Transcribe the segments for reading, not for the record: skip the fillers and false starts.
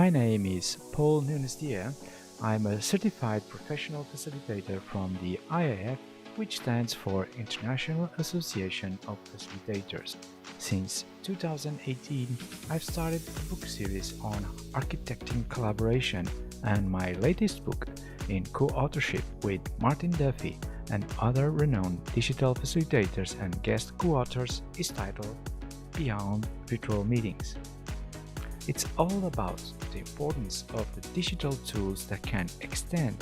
My name is Paul Nunes-Dier. I'm a certified professional facilitator from the IAF, which stands for International Association of Facilitators. Since 2018, I've started a book series on architecting collaboration, and my latest book, in co-authorship with Martin Duffy and other renowned digital facilitators and guest co-authors, is titled Beyond Virtual Meetings. It's all about the importance of the digital tools that can extend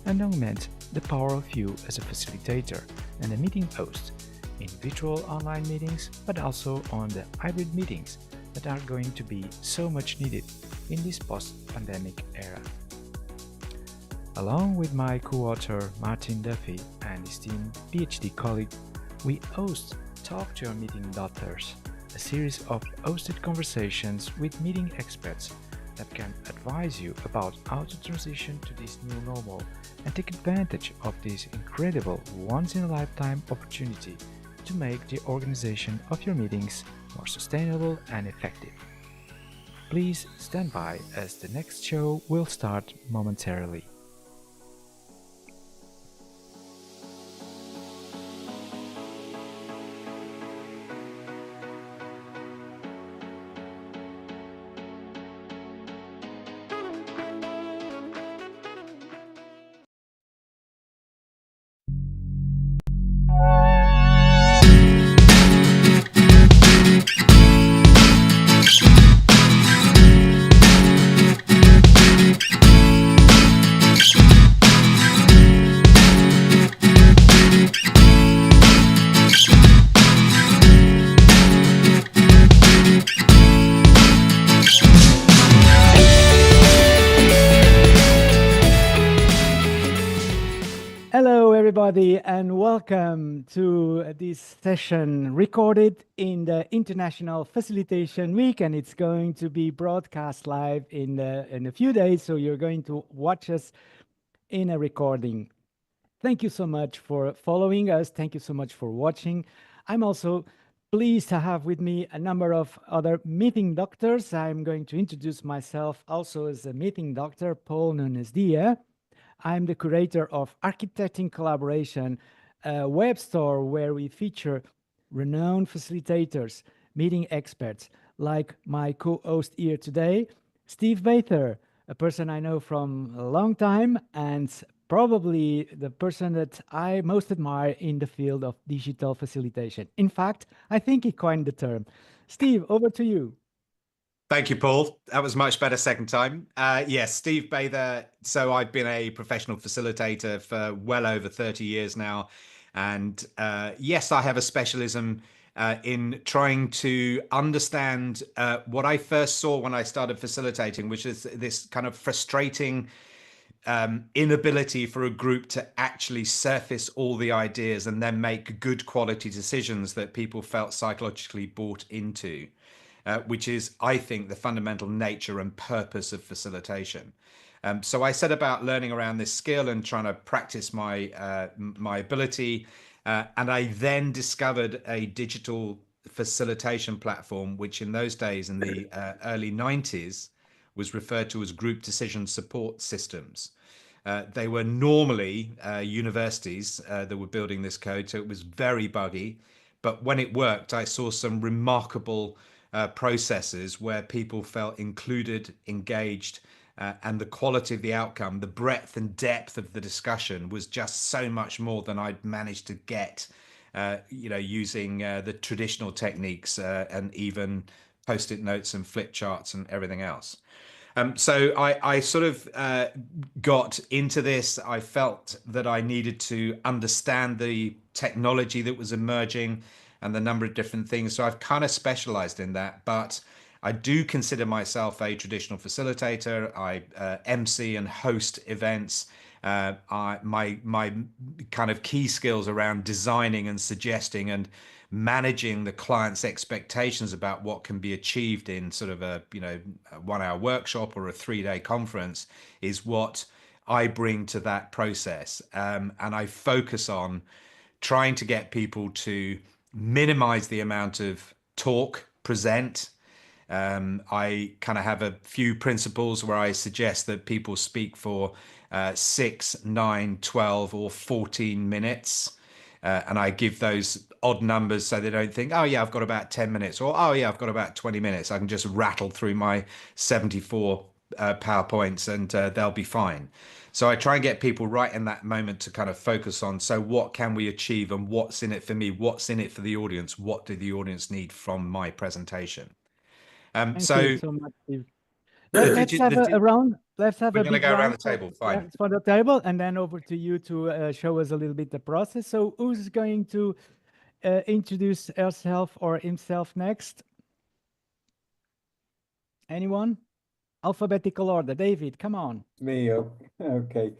and augment the power of you as a facilitator and a meeting host in virtual online meetings, but also on the hybrid meetings that are going to be so much needed in this post-pandemic era. Along with my co-author Martin Duffy and esteemed PhD colleague, we host Talk to Your Meeting Doctors, a series of hosted conversations with meeting experts that can advise you about how to transition to this new normal and take advantage of this incredible once-in-a-lifetime opportunity to make the organization of your meetings more sustainable and effective. Please stand by as the next show will start momentarily. Hello, everybody, and welcome to this session recorded in the International Facilitation Week, and it's going to be broadcast live in a few days, so you're going to watch us in a recording. Thank you so much for following us. Thank you so much for watching. I'm also pleased to have with me a number of other meeting doctors. I'm going to introduce myself also as a meeting doctor, Paul Nunes-Dier. I'm the curator of Architecting Collaboration, a webstore where we feature renowned facilitators, meeting experts, like my co-host here today, Steve Bather, a person I know from a long time and probably the person that I most admire in the field of digital facilitation. In fact, I think he coined the term. Steve, over to you. Thank you, Paul. That was much better second time. Yes, Steve Bather. So I've been a professional facilitator for well over 30 years now. And yes, I have a specialism in trying to understand what I first saw when I started facilitating, which is this kind of frustrating inability for a group to actually surface all the ideas and then make good quality decisions that people felt psychologically bought into. Which is, I think, the fundamental nature and purpose of facilitation. So I set about learning around this skill and trying to practice my my ability. And I then discovered a digital facilitation platform, which in those days, in the early 90s, was referred to as group decision support systems. They were normally universities that were building this code, so it was very buggy. But when it worked, I saw some remarkable processes where people felt included, engaged, and the quality of the outcome, the breadth and depth of the discussion was just so much more than I'd managed to get, using the traditional techniques and even post-it notes and flip charts and everything else. So I sort of got into this. I felt that I needed to understand the technology that was emerging and the number of different things. So I've kind of specialized in that, but I do consider myself a traditional facilitator. I MC and host events. My kind of key skills around designing and suggesting and managing the client's expectations about what can be achieved in sort of a 1 hour workshop or a 3-day conference is what I bring to that process. And I focus on trying to get people to minimize the amount of talk, present, I kind of have a few principles where I suggest that people speak for 6, 9, 12, or 14 minutes. And I give those odd numbers so they don't think, oh, yeah, I've got about 10 minutes, or oh, yeah, I've got about 20 minutes. I can just rattle through my 74 PowerPoints and they'll be fine. So I try and get people right in that moment to kind of focus on, so what can we achieve and what's in it for me? What's in it for the audience? What do the audience need from my presentation? Thank you So so much, Steve. did Let's you, have a round. Let's have we're a going to big go around round the table. Fine. for the table, and then over to you to show us a little bit the process. So who's going to introduce herself or himself next? Anyone? Alphabetical order. David, come on. Me, okay.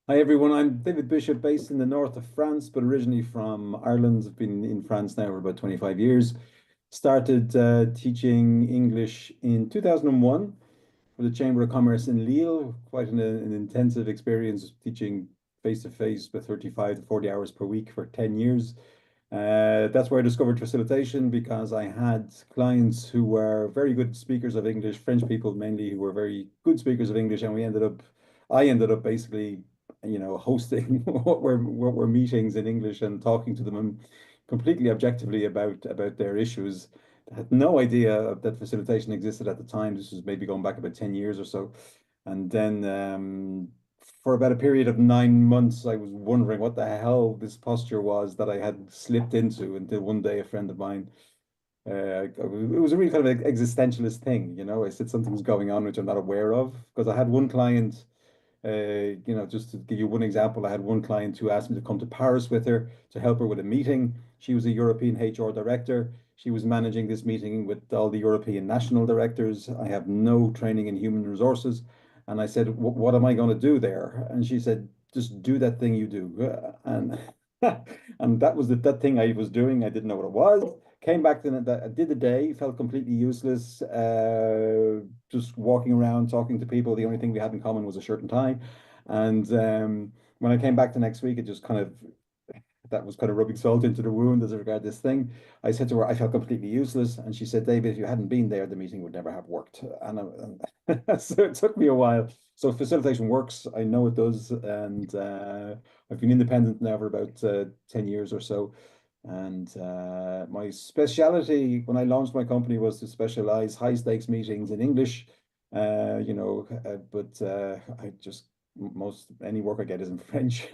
Hi everyone, I'm David Bishop, based in the north of France, but originally from Ireland. I've been in France now for about 25 years. Started teaching English in 2001 for the Chamber of Commerce in Lille. Quite an intensive experience teaching face-to-face with 35 to 40 hours per week for 10 years. That's where I discovered facilitation, because I had clients who were very good speakers of English, French people mainly, who were very good speakers of English, and I ended up basically, hosting what were meetings in English and talking to them completely objectively about their issues. I had no idea that facilitation existed at the time. This was maybe going back about 10 years or so. And then for about a period of 9 months, I was wondering what the hell this posture was that I had slipped into, until one day a friend of mine, it was a really kind of existentialist thing, I said something's going on which I'm not aware of, because I had one client, just to give you one example, I had one client who asked me to come to Paris with her to help her with a meeting. She was a European HR director. She was managing this meeting with all the European national directors. I have no training in human resources. And I said, what am I going to do there? And she said, just do that thing you do. And and that was that thing I was doing. I didn't know what it was. Came back to that, I did the day, felt completely useless, just walking around talking to people. The only thing we had in common was a shirt and tie. And when I came back the next week, it just kind of, that was kind of rubbing salt into the wound as regard this thing. I said to her, I felt completely useless. And she said, David, if you hadn't been there, the meeting would never have worked. So it took me a while. So facilitation works. I know it does. And I've been independent now for about 10 years or so. And my speciality when I launched my company was to specialize high stakes meetings in English. But I just, most any work I get is in French,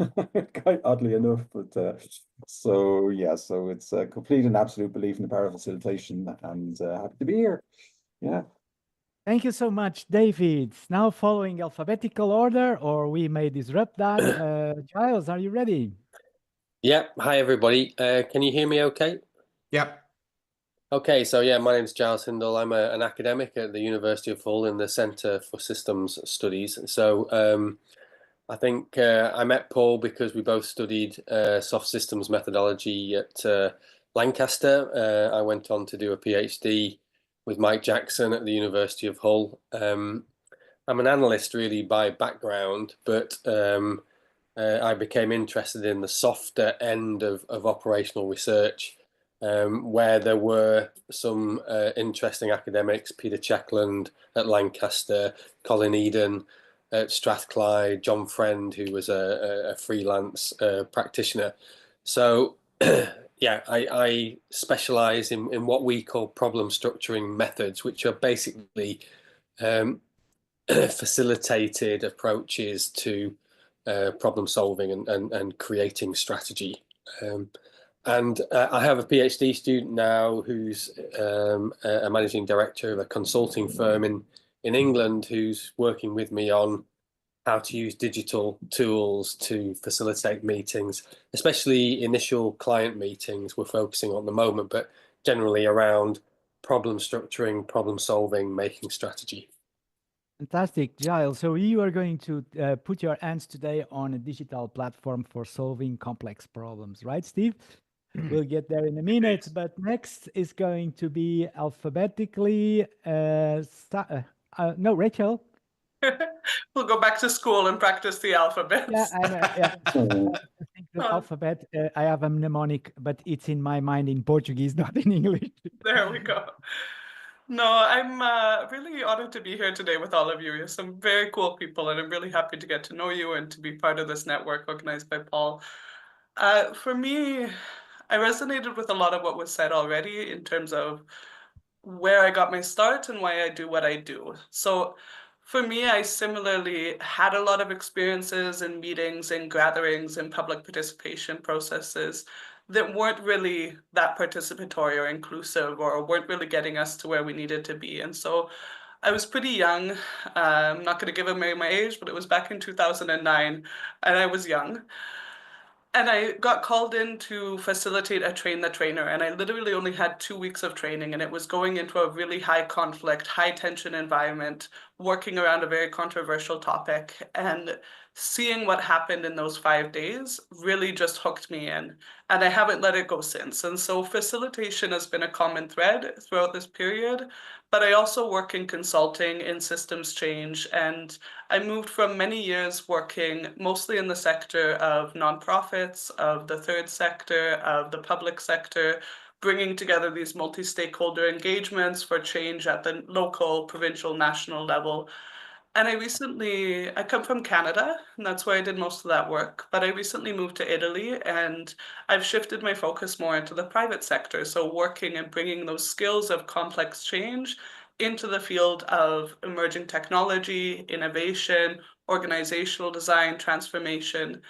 quite oddly enough. But so it's a complete and absolute belief in the power of facilitation, and happy to be here. Yeah. Thank you so much, David. Now following alphabetical order, or we may disrupt that. Giles, are you ready? Yep. Hi, everybody. Can you hear me okay? Yep. Okay, so yeah, my name's Giles Hindle. I'm an academic at the University of Hull in the Centre for Systems Studies. So I think I met Paul because we both studied soft systems methodology at Lancaster. I went on to do a PhD with Mike Jackson at the University of Hull. I'm an analyst really by background, but I became interested in the softer end of operational research, where there were some interesting academics, Peter Checkland at Lancaster, Colin Eden at Strathclyde, John Friend, who was a freelance practitioner. So yeah, I specialize in what we call problem structuring methods, which are basically facilitated approaches to problem solving and creating strategy. And I have a PhD student now who's a managing director of a consulting firm in England, who's working with me on how to use digital tools to facilitate meetings, especially initial client meetings we're focusing on at the moment, but generally around problem structuring, problem solving, making strategy. Fantastic, Giles. So you are going to put your hands today on a digital platform for solving complex problems, right, Steve? We'll get there in a minute, but next is going to be alphabetically. No, Rachel. We'll go back to school and practice the alphabet. Yeah, I know. Yeah. I think the alphabet, I have a mnemonic, but it's in my mind in Portuguese, not in English. There we go. No, I'm really honored to be here today with all of you. You're some very cool people, and I'm really happy to get to know you and to be part of this network organized by Paul. For me, I resonated with a lot of what was said already in terms of where I got my start and why I do what I do. So for me, I similarly had a lot of experiences in meetings and gatherings and public participation processes that weren't really that participatory or inclusive or weren't really getting us to where we needed to be. And so I was pretty young. I'm not going to give away my age, but it was back in 2009, and I was young. And I got called in to facilitate a train the trainer, and I literally only had 2 weeks of training, and it was going into a really high conflict, high tension environment, working around a very controversial topic, and seeing what happened in those 5 days really just hooked me in, and I haven't let it go since. And so facilitation has been a common thread throughout this period, but I also work in consulting, in systems change, and I moved from many years working mostly in the sector of nonprofits, of the third sector, of the public sector, bringing together these multi-stakeholder engagements for change at the local, provincial, national level. And I come from Canada, and that's where I did most of that work. But I recently moved to Italy, and I've shifted my focus more into the private sector. So working and bringing those skills of complex change into the field of emerging technology, innovation, organizational design, transformation.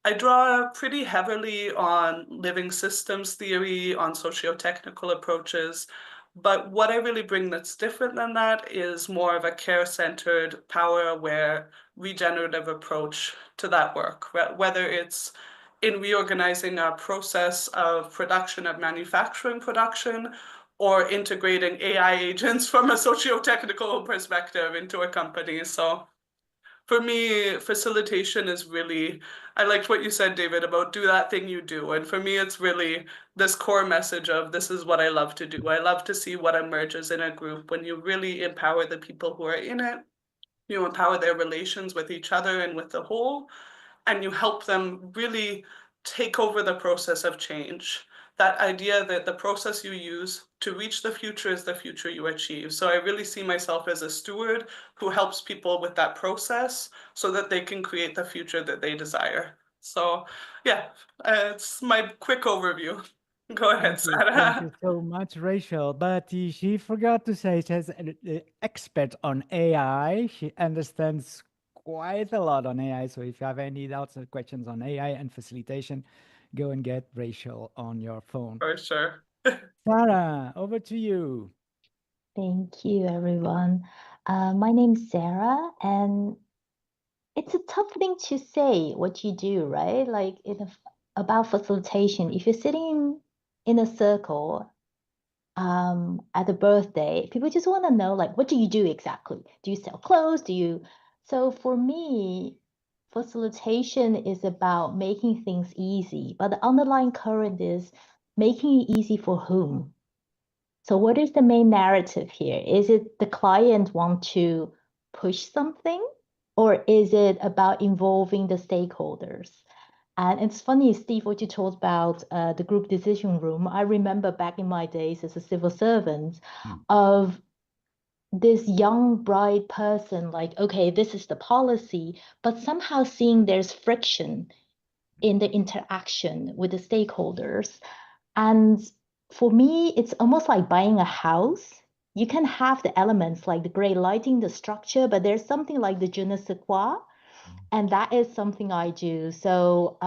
I draw pretty heavily on living systems theory, on socio-technical approaches, but what I really bring that's different than that is more of a care-centered, power-aware, regenerative approach to that work, whether it's in reorganizing a process of production, of manufacturing production, or integrating AI agents from a socio-technical perspective into a company. So for me, facilitation is really, I liked what you said, David, about do that thing you do. And for me, it's really this core message of this is what I love to do. I love to see what emerges in a group when you really empower the people who are in it, you empower their relations with each other and with the whole, and you help them really take over the process of change. That idea that the process you use to reach the future is the future you achieve. So I really see myself as a steward who helps people with that process so that they can create the future that they desire. So yeah, it's my quick overview. Go ahead, Thank Sarah. you so much, Rachel. But she forgot to say she's an expert on AI. She understands quite a lot on AI. So if you have any doubts or questions on AI and facilitation, go and get Rachel on your phone. For sure. Sarah, over to you. Thank you, everyone. My name's Sarah, and it's a tough thing to say what you do, right? Like about facilitation. If you're sitting in a circle at a birthday, people just want to know, like, what do you do exactly? Do you sell clothes? So for me, facilitation is about making things easy, but the underlying current is making it easy for whom? So what is the main narrative here? Is it the client want to push something, or is it about involving the stakeholders? And it's funny, Steve, what you told about the group decision room. I remember back in my days as a civil servant of this young, bright person, like, okay, this is the policy, but somehow seeing there's friction in the interaction with the stakeholders. And for me, it's almost like buying a house. You can have the elements like the gray lighting, the structure, but there's something like the je ne sais quoi. And that is something I do. So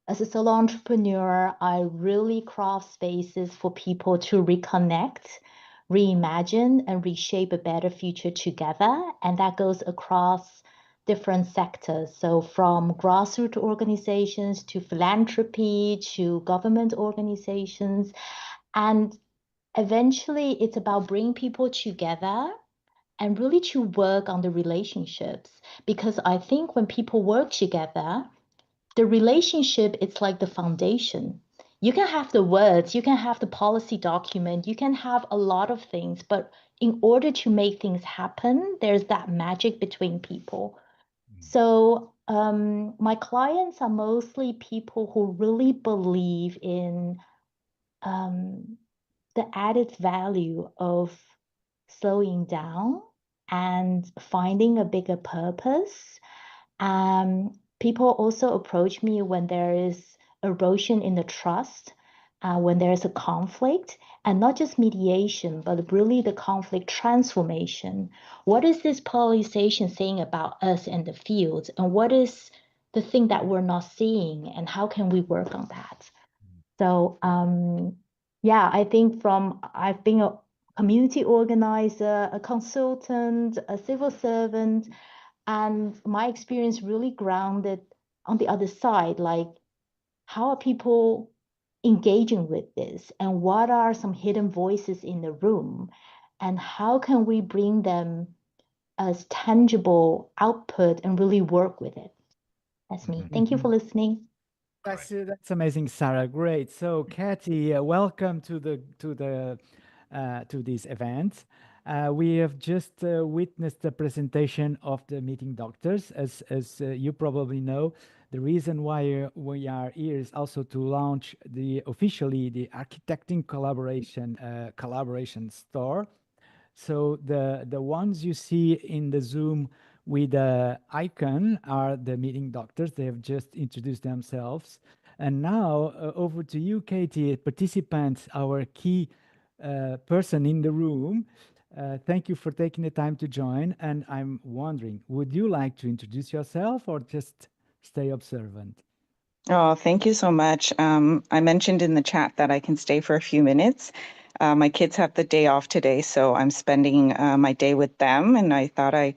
as a solo entrepreneur, I really craft spaces for people to reconnect, reimagine, and reshape a better future together. And that goes across different sectors. So from grassroots organizations to philanthropy to government organizations. And eventually it's about bringing people together and really to work on the relationships. Because I think when people work together, the relationship, it's like the foundation. You can have the words, you can have the policy document, you can have a lot of things, but in order to make things happen, there's that magic between people. So my clients are mostly people who really believe in the added value of slowing down and finding a bigger purpose. People also approach me when there is erosion in the trust, when there is a conflict, and not just mediation, but really the conflict transformation. What is this polarization saying about us and the field? And what is the thing that we're not seeing? And how can we work on that? So, yeah, I think I've been a community organizer, a consultant, a civil servant, and my experience really grounded on the other side, like how are people engaging with this and what are some hidden voices in the room and how can we bring them as tangible output and really work with it. That's me. Thank you for listening. That's amazing, Sarah. Great. So, Katie, welcome to this event. We have just witnessed the presentation of the meeting doctors. As you probably know, the reason why we are here is also to launch officially the architecting collaboration store. So the ones you see in the Zoom with the icon are the meeting doctors. They have just introduced themselves. And now over to you, Katie, participants, our key person in the room. Thank you for taking the time to join. And I'm wondering, would you like to introduce yourself or just stay observant? Oh, thank you so much. I mentioned in the chat that I can stay for a few minutes. My kids have the day off today, so I'm spending my day with them. And I thought I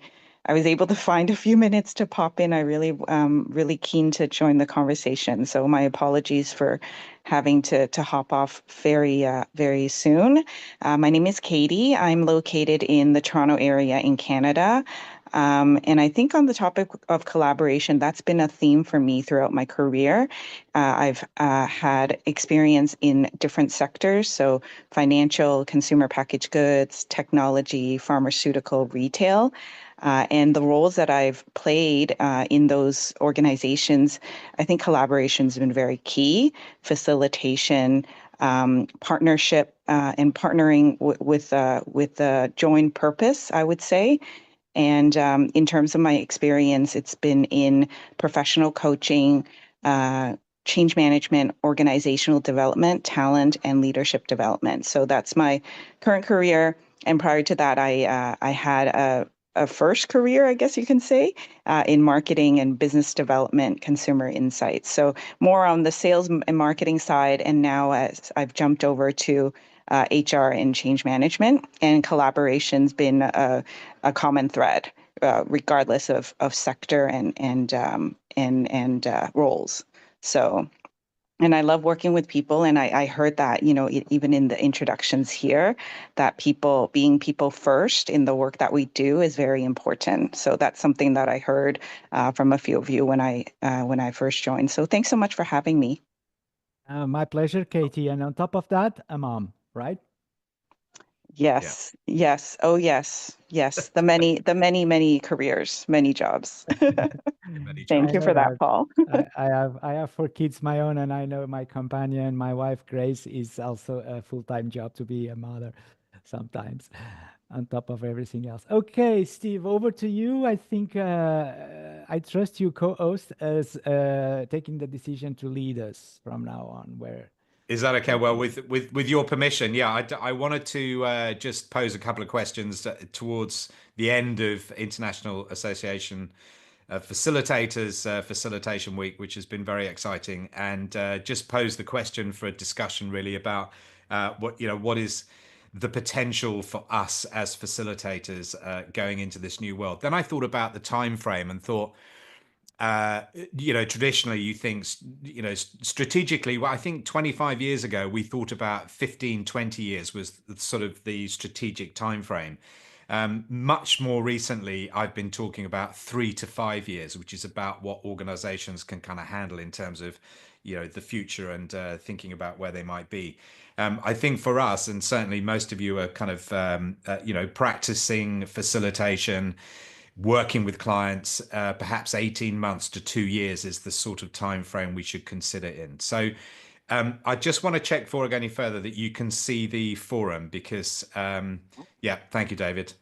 was able to find a few minutes to pop in. I really keen to join the conversation. So my apologies for having to hop off very soon. My name is Katie. I'm located in the Toronto area in Canada. And I think on the topic of collaboration, that's been a theme for me throughout my career. I've had experience in different sectors, so financial, consumer packaged goods, technology, pharmaceutical, retail. And the roles that I've played in those organizations, I think collaboration has been very key. Facilitation, partnership, and partnering with a joint purpose, I would say. And in terms of my experience, it's been in professional coaching, change management, organizational development, talent, and leadership development. So that's my current career. And prior to that, I had a first career, I guess you can say, in marketing and business development, consumer insights. So more on the sales and marketing side. And now as I've jumped over to HR and change management, and collaboration's been a common thread, regardless of sector and roles. So, and I love working with people, and I heard that, even in the introductions here, that being people first in the work that we do is very important. So that's something that I heard from a few of you when I first joined. So thanks so much for having me. My pleasure, Katie. And on top of that, a mom, right? Yes. Yeah. Yes. Oh, yes. Yes. The many careers, many jobs. Thank you for that, Paul. I have 4 kids my own, and I know my companion, my wife, Grace, is also a full-time job to be a mother sometimes on top of everything else. Okay, Steve, over to you. I think I trust you co-host as taking the decision to lead us from now on. Where is that okay? Well, with your permission, yeah, I wanted to just pose a couple of questions towards the end of International Association Facilitators Facilitation Week, which has been very exciting, and just pose the question for a discussion really about what is the potential for us as facilitators going into this new world. Then I thought about the time frame and thought, traditionally you think, strategically, well, I think 25 years ago, we thought about 15, 20 years was sort of the strategic time frame. Much more recently, I've been talking about 3 to 5 years, which is about what organizations can kind of handle in terms of, the future and thinking about where they might be. I think for us, and certainly most of you are kind of, practicing facilitation, working with clients, perhaps 18 months to 2 years is the sort of time frame we should consider in. So I just want to check before I go any further that you can see the forum because, yeah, thank you, David.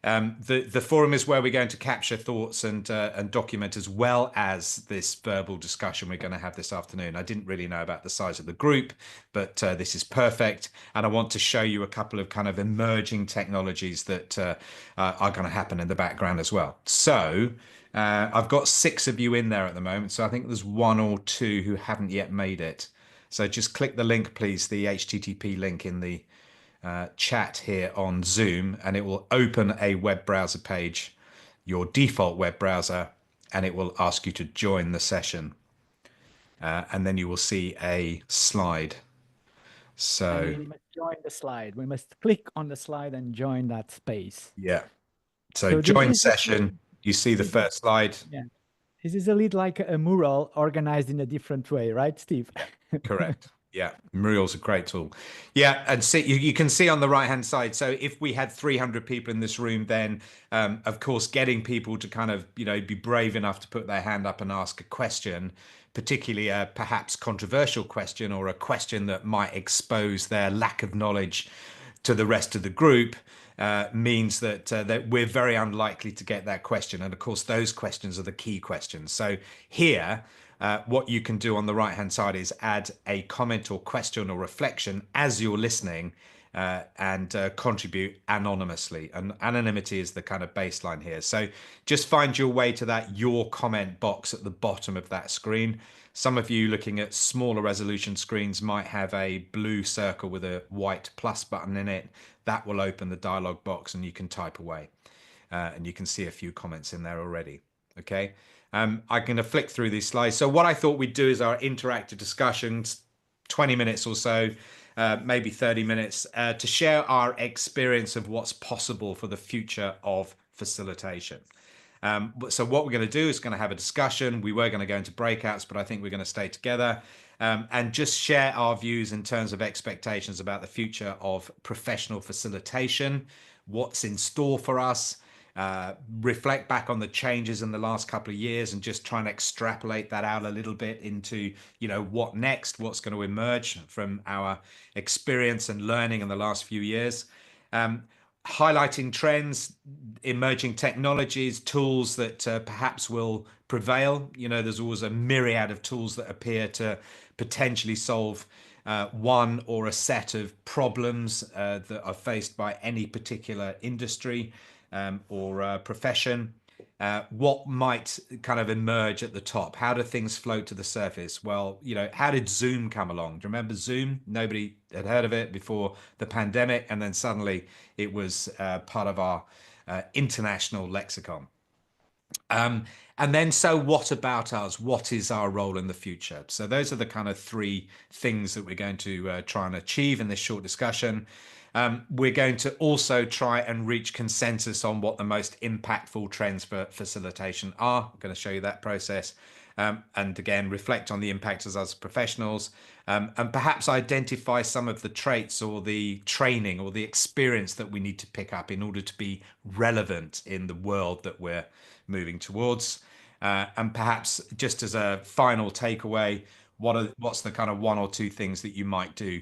The forum is where we're going to capture thoughts and document, as well as this verbal discussion we're going to have this afternoon. I didn't really know about the size of the group, but this is perfect. And I want to show you a couple of kind of emerging technologies that are going to happen in the background as well. So I've got 6 of you in there at the moment. So I think there's 1 or 2 who haven't yet made it. So just click the link, please, the HTTP link in the chat here on Zoom, and it will open a web browser page, your default web browser, and it will ask you to join the session. And then you will see a slide. So and we must join the slide. We must click on the slide and join that space. yeah. So So this join is session. You see the first slide. Yeah. This is a little like a mural organized in a different way, right, Steve? Correct. Yeah, Muriel's a great tool. Yeah, and see, you can see on the right-hand side. So if we had 300 people in this room, then of course, getting people to kind of, you know, be brave enough to put their hand up and ask a question, particularly a perhaps controversial question or a question that might expose their lack of knowledge to the rest of the group, means that we're very unlikely to get that question. And of course, those questions are the key questions. So here, what you can do on the right hand side is add a comment or question or reflection as you're listening, and contribute anonymously. And anonymity is the kind of baseline here. So just find your way to that your comment box at the bottom of that screen. Some of you looking at smaller resolution screens might have a blue circle with a white plus button in it. That will open the dialog box and you can type away. And you can see a few comments in there already. Okay. I'm going to flick through these slides. So what I thought we'd do is our interactive discussions, 20 minutes or so, maybe 30 minutes, to share our experience of what's possible for the future of facilitation. So what we're going to do is going to have a discussion. We were going to go into breakouts, but I think we're going to stay together, and just share our views in terms of expectations about the future of professional facilitation, what's in store for us, reflect back on the changes in the last couple of years and just try and extrapolate that out a little bit into, you know, what next, what's going to emerge from our experience and learning in the last few years. Highlighting trends, emerging technologies, tools that perhaps will prevail. You know, there's always a myriad of tools that appear to potentially solve one or a set of problems that are faced by any particular industry or profession. What might kind of emerge at the top? How do things float to the surface? Well, you know, how did Zoom come along? Do you remember Zoom? Nobody had heard of it before the pandemic, and then suddenly it was part of our international lexicon. And then, so what about us? What is our role in the future? So those are the kind of 3 things that we're going to try and achieve in this short discussion. We're going to also try and reach consensus on what the most impactful trends for facilitation are. I'm going to show you that process. And again, reflect on the impact as us professionals, and perhaps identify some of the traits or the training or the experience that we need to pick up in order to be relevant in the world that we're moving towards. And perhaps just as a final takeaway, what's the kind of 1 or 2 things that you might do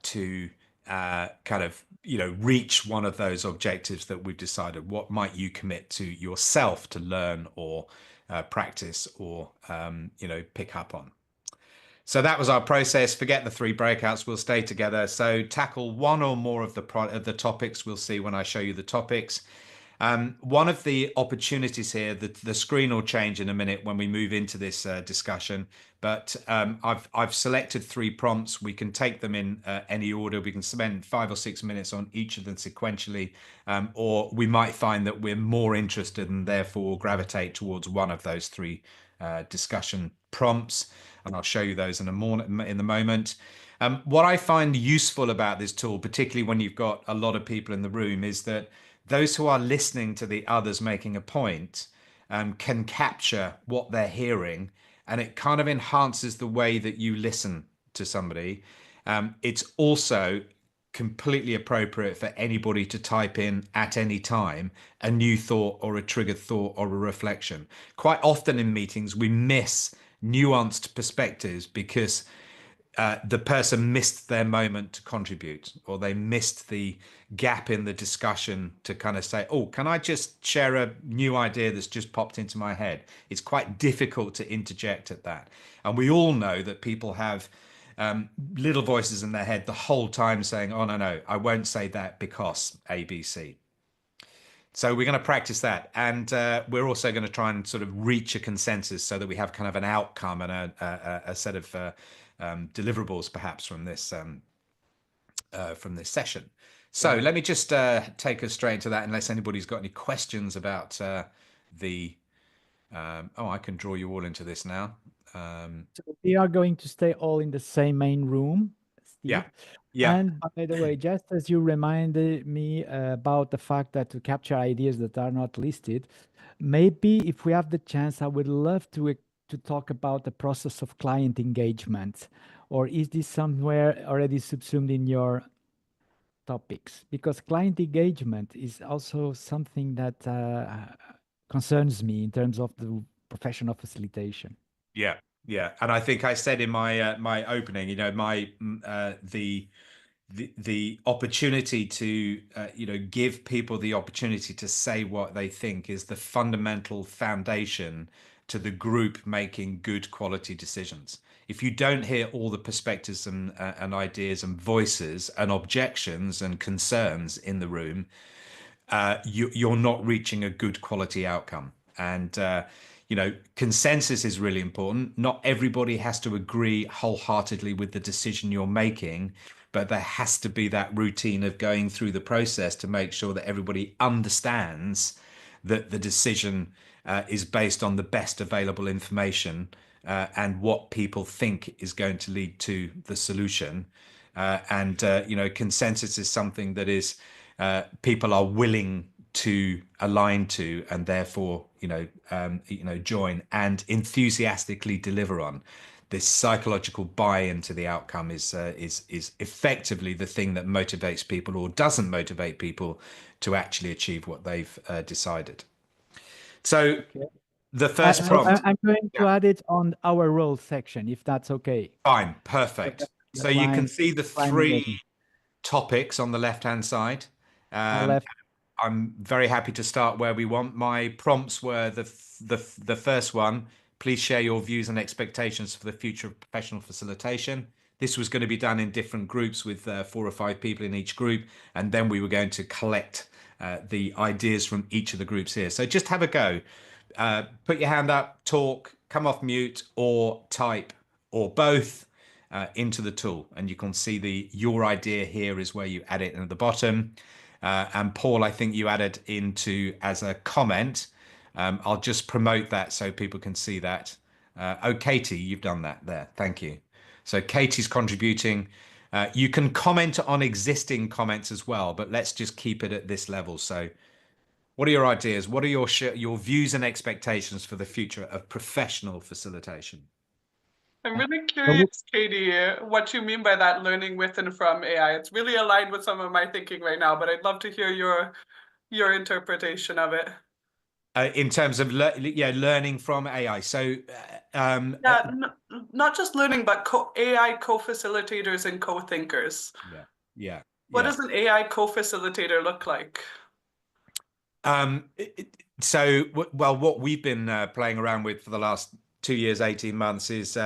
to kind of, you know, reach one of those objectives that we've decided? What might you commit to yourself to learn or practice or, you know, pick up on? So that was our process. Forget the 3 breakouts. We'll stay together. So tackle 1 or more of the topics. We'll see when I show you the topics. One of the opportunities here, the screen will change in a minute when we move into this discussion, but I've selected 3 prompts. We can take them in any order. We can spend 5 or 6 minutes on each of them sequentially, or we might find that we're more interested and therefore gravitate towards one of those 3 discussion prompts, and I'll show you those in a moment. What I find useful about this tool, particularly when you've got a lot of people in the room, is that those who are listening to the others making a point can capture what they're hearing, and it kind of enhances the way that you listen to somebody. It's also completely appropriate for anybody to type in at any time a new thought or a triggered thought or a reflection. Quite often in meetings, we miss nuanced perspectives because the person missed their moment to contribute, or they missed the gap in the discussion to kind of say, oh, can I just share a new idea that's just popped into my head? It's quite difficult to interject at that. And we all know that people have little voices in their head the whole time saying, oh, no, I won't say that because A, B, C. So we're going to practice that. And we're also going to try and sort of reach a consensus so that we have kind of an outcome and a set of deliverables perhaps from this session. So let me just take us straight into that, unless anybody's got any questions about the... I can draw you all into this now. So we are going to stay all in the same main room, Steve. Yeah. Yeah. And by the way, just as you reminded me about the fact that to capture ideas that are not listed, maybe if we have the chance, I would love to talk about the process of client engagement. Or is this somewhere already subsumed in your topics? Because client engagement is also something that concerns me in terms of the professional facilitation. Yeah, yeah, and I think I said in my my opening, you know, the opportunity to you know, give people the opportunity to say what they think is the fundamental foundation to the group making good quality decisions. If you don't hear all the perspectives and ideas and voices and objections and concerns in the room, you're not reaching a good quality outcome. And you know, consensus is really important. Not everybody has to agree wholeheartedly with the decision you're making, but there has to be that routine of going through the process to make sure that everybody understands that the decision is based on the best available information and what people think is going to lead to the solution. You know, consensus is something that is people are willing to align to, and therefore, you know, join and enthusiastically deliver on. This psychological buy-in to the outcome is effectively the thing that motivates people or doesn't motivate people to actually achieve what they've decided. So the first prompt. I'm going to add it on our role section, if that's okay. Fine, perfect. So you can see the three topics on the left-hand side. I'm very happy to start where we want. My prompts were the first one: please share your views and expectations for the future of professional facilitation. This was going to be done in different groups with 4 or 5 people in each group, and then we were going to collect the ideas from each of the groups here. So just have a go. Put your hand up, talk, come off mute, or type, or both into the tool, and you can see your idea here is where you add it at the bottom. And Paul, I think you added into as a comment. I'll just promote that so people can see that. Oh, Katie, you've done that there. Thank you. So Katie's contributing. You can comment on existing comments as well, but let's just keep it at this level. So what are your ideas? What are your views and expectations for the future of professional facilitation? I'm really curious, Katie, what you mean by that learning with and from AI. It's really aligned with some of my thinking right now, but I'd love to hear your interpretation of it. In terms of learning from AI. So not just learning, but AI co-facilitators and co-thinkers. Yeah. What does an AI co-facilitator look like? So, well, what we've been playing around with for the last 2 years, 18 months is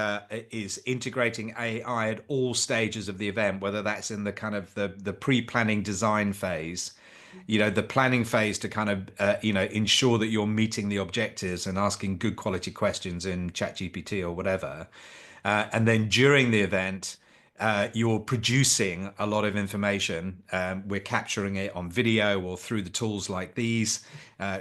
integrating AI at all stages of the event, whether that's in the kind of the pre-planning design phase, you know, the planning phase to kind of, you know, ensure that you're meeting the objectives and asking good quality questions in ChatGPT or whatever. And then during the event, you're producing a lot of information. We're capturing it on video or through the tools like these.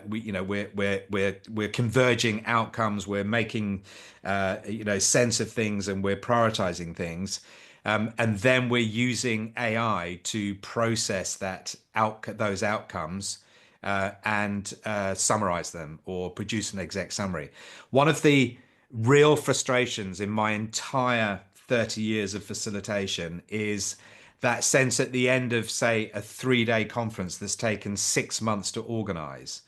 We're converging outcomes. We're making sense of things, and we're prioritizing things. And then we're using AI to process those outcomes and summarize them or produce an exec summary. One of the real frustrations in my entire 30 years of facilitation is that sense at the end of, say, a 3-day conference that's taken 6 months to organize,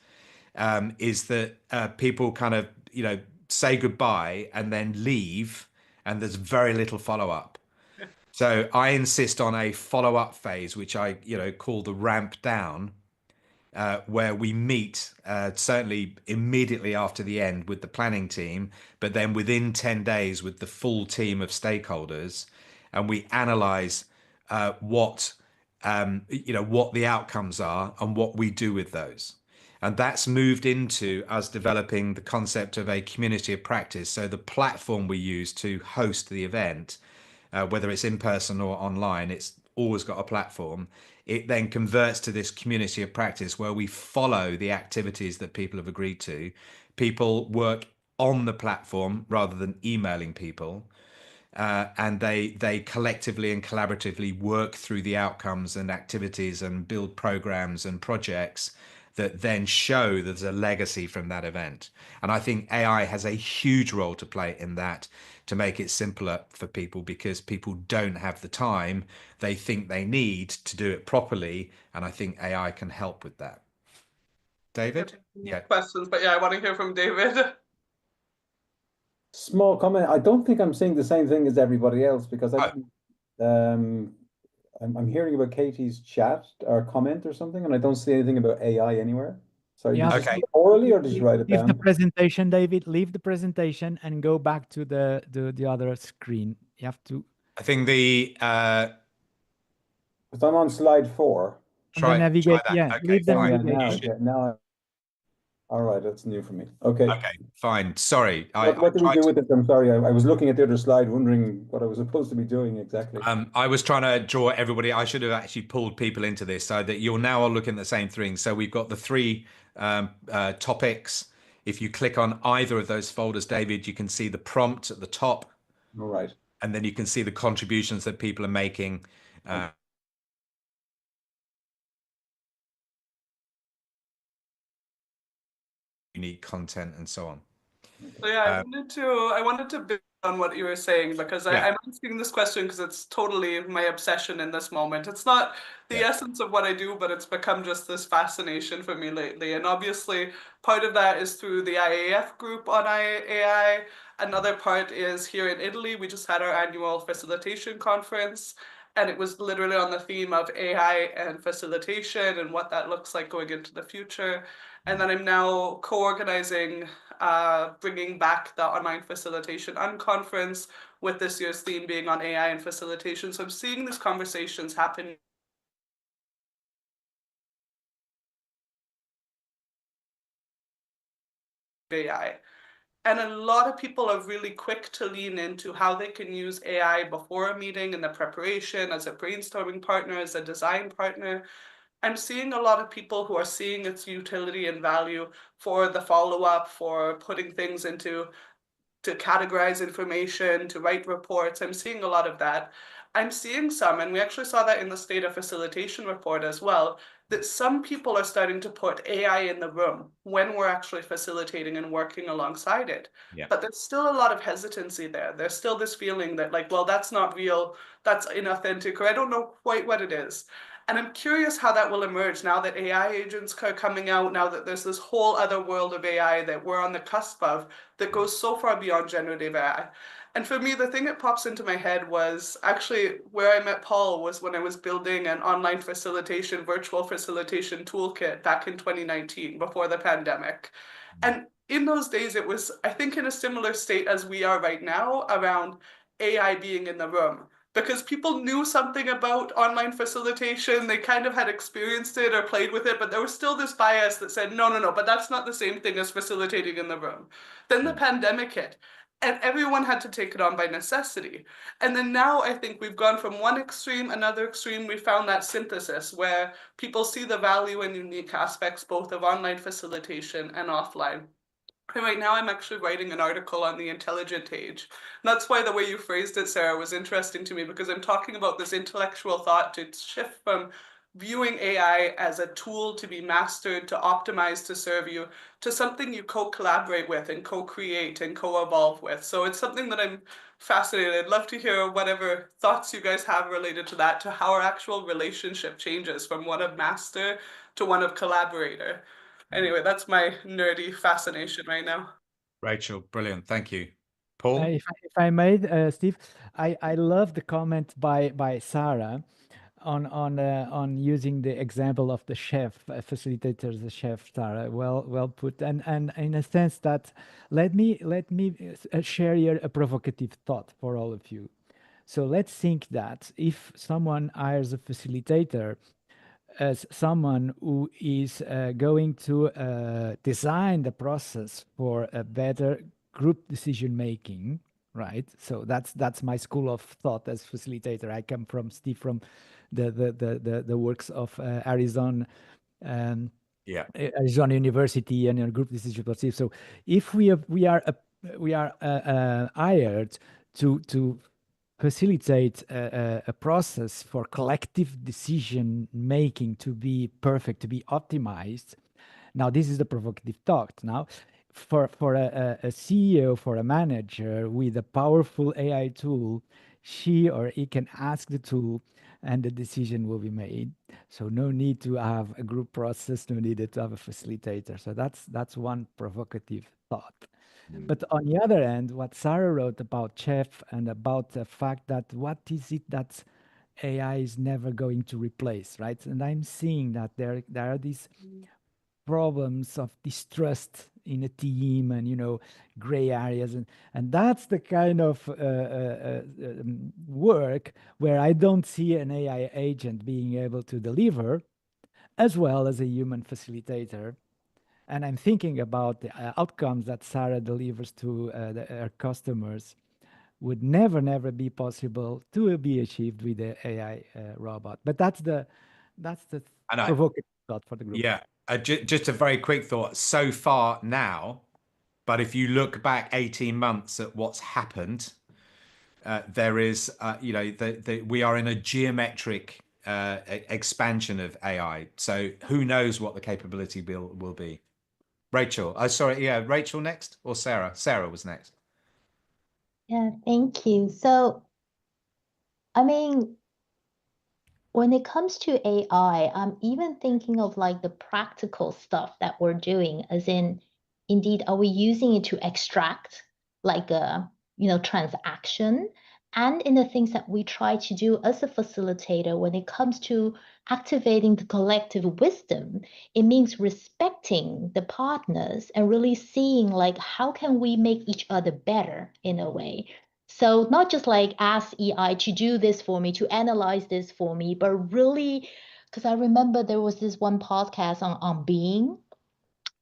is that people kind of, you know, say goodbye and then leave, and there's very little follow-up. So I insist on a follow-up phase, which I, call the ramp down, where we meet certainly immediately after the end with the planning team, but then within 10 days with the full team of stakeholders, and we analyze what the outcomes are and what we do with those. And that's moved into us developing the concept of a community of practice. So the platform we use to host the event, whether it's in person or online, it's always got a platform. It then converts to this community of practice where we follow the activities that people have agreed to. People work on the platform rather than emailing people. And they collectively and collaboratively work through the outcomes and activities and build programs and projects that then show there's a legacy from that event. And I think AI has a huge role to play in that, to make it simpler for people, because people don't have the time they think they need to do it properly. And I think AI can help with that. David? Yeah. Questions, but yeah, I want to hear from David. Small comment. I don't think I'm saying the same thing as everybody else, because I'm hearing about Katie's chat or comment or something, and I don't see anything about AI anywhere. Sorry, Yeah. did you Okay. see it orally or did you write it Leave the down? presentation, David. Leave the presentation and go back to the other screen. You have to. I think Because I'm on slide 4. And then try navigate. that. Yeah, Okay, leave the fine. navigation. Now. All right, that's new for me. Okay. Okay, fine. Sorry. What do we do with this? I'm sorry. I was looking at the other slide, wondering what I was supposed to be doing exactly. I was trying to draw everybody. I should have actually pulled people into this so that you're now all looking at the same thing. So we've got the 3 topics. If you click on either of those folders, David, you can see the prompt at the top. All right. And then you can see the contributions that people are making. Unique content and so on. So yeah, I wanted to build on what you were saying, because I'm asking this question because it's totally my obsession in this moment. It's not the essence of what I do, but it's become just this fascination for me lately. And obviously, part of that is through the IAF group on AI. Another part is here in Italy. We just had our annual facilitation conference, and it was literally on the theme of AI and facilitation and what that looks like going into the future. And then I'm now co-organizing bringing back the online facilitation unconference, with this year's theme being on AI and facilitation. So I'm seeing these conversations happen. AI. And a lot of people are really quick to lean into how they can use AI before a meeting, in the preparation, as a brainstorming partner, as a design partner. I'm seeing a lot of people who are seeing its utility and value for the follow-up, for putting things into, to categorize information, to write reports. I'm seeing a lot of that. I'm seeing some, and we actually saw that in the State of Facilitation report as well, that some people are starting to put AI in the room when we're actually facilitating and working alongside it. Yeah. But there's still a lot of hesitancy there. There's still this feeling that, like, well, that's not real, that's inauthentic, or I don't know quite what it is. And I'm curious how that will emerge now that AI agents are coming out, now that there's this whole other world of AI that we're on the cusp of, that goes so far beyond generative AI. And for me, the thing that pops into my head was actually where I met Paul was when I was building an online facilitation, virtual facilitation toolkit back in 2019, before the pandemic. And in those days, it was, I think, in a similar state as we are right now around AI being in the room. Because people knew something about online facilitation, they kind of had experienced it or played with it, but there was still this bias that said, no, but that's not the same thing as facilitating in the room. Then the pandemic hit, and everyone had to take it on by necessity. And then now I think we've gone from one extreme, another extreme, we found that synthesis where people see the value and unique aspects both of online facilitation and offline. And right now I'm actually writing an article on the intelligent age. And that's why the way you phrased it, Sarah, was interesting to me, because I'm talking about this intellectual thought to shift from viewing AI as a tool to be mastered, to optimize, to serve you, to something you co-collaborate with and co-create and co-evolve with. So it's something that I'm fascinated. I'd love to hear whatever thoughts you guys have related to that, to how our actual relationship changes from one of master to one of collaborator. Anyway, that's my nerdy fascination right now. Rachel, brilliant. Thank you. Paul? If I may, Steve, I love the comment by Sarah on using the example of the chef facilitators, the chef, Sarah. Well put. And in a sense that let me share here a provocative thought for all of you. So let's think that if someone hires a facilitator as someone who is going to design the process for a better group decision making, right? So that's my school of thought as facilitator. I come from Steve from the works of Arizona. Yeah. Arizona University and group decision process. So if we are hired to facilitate a process for collective decision making to be perfect, to be optimized. Now, this is the provocative thought. Now, for a CEO, for a manager with a powerful AI tool, she or he can ask the tool and the decision will be made. So no need to have a group process, no need to have a facilitator. So that's one provocative thought. But on the other end, what Sarah wrote about Chef and about the fact that what is it that AI is never going to replace, right? And I'm seeing that there are these problems of distrust in a team and gray areas and that's the kind of work where I don't see an AI agent being able to deliver as well as a human facilitator. And I'm thinking about the outcomes that Sarah delivers to her customers would never be possible to be achieved with the AI robot. But that's the provocative thought for the group. Yeah. Just a very quick thought. So far now, but if you look back 18 months at what's happened, there is, we are in a geometric expansion of AI. So who knows what the capability will be. Rachel, Rachel next or Sarah? Sarah was next. Yeah, thank you. So, I mean, when it comes to AI, I'm even thinking of like the practical stuff that we're doing, as in, indeed, are we using it to extract like a, transaction? And in the things that we try to do as a facilitator, when it comes to activating the collective wisdom, it means respecting the partners and really seeing like how can we make each other better in a way. So not just like ask EI to do this for me, to analyze this for me, but really, because I remember there was this one podcast on being,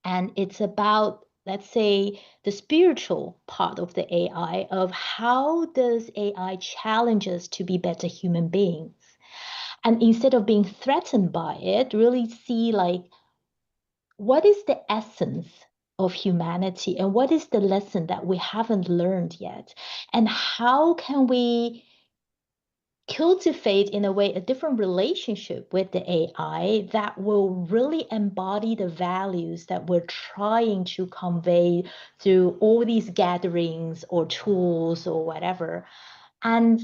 and it's about, let's say, the spiritual part of the AI, of how does AI challenge us to be better human beings? And instead of being threatened by it, really see like, what is the essence of humanity and what is the lesson that we haven't learned yet? And how can we cultivate in a way a different relationship with the AI that will really embody the values that we're trying to convey through all these gatherings or tools or whatever? And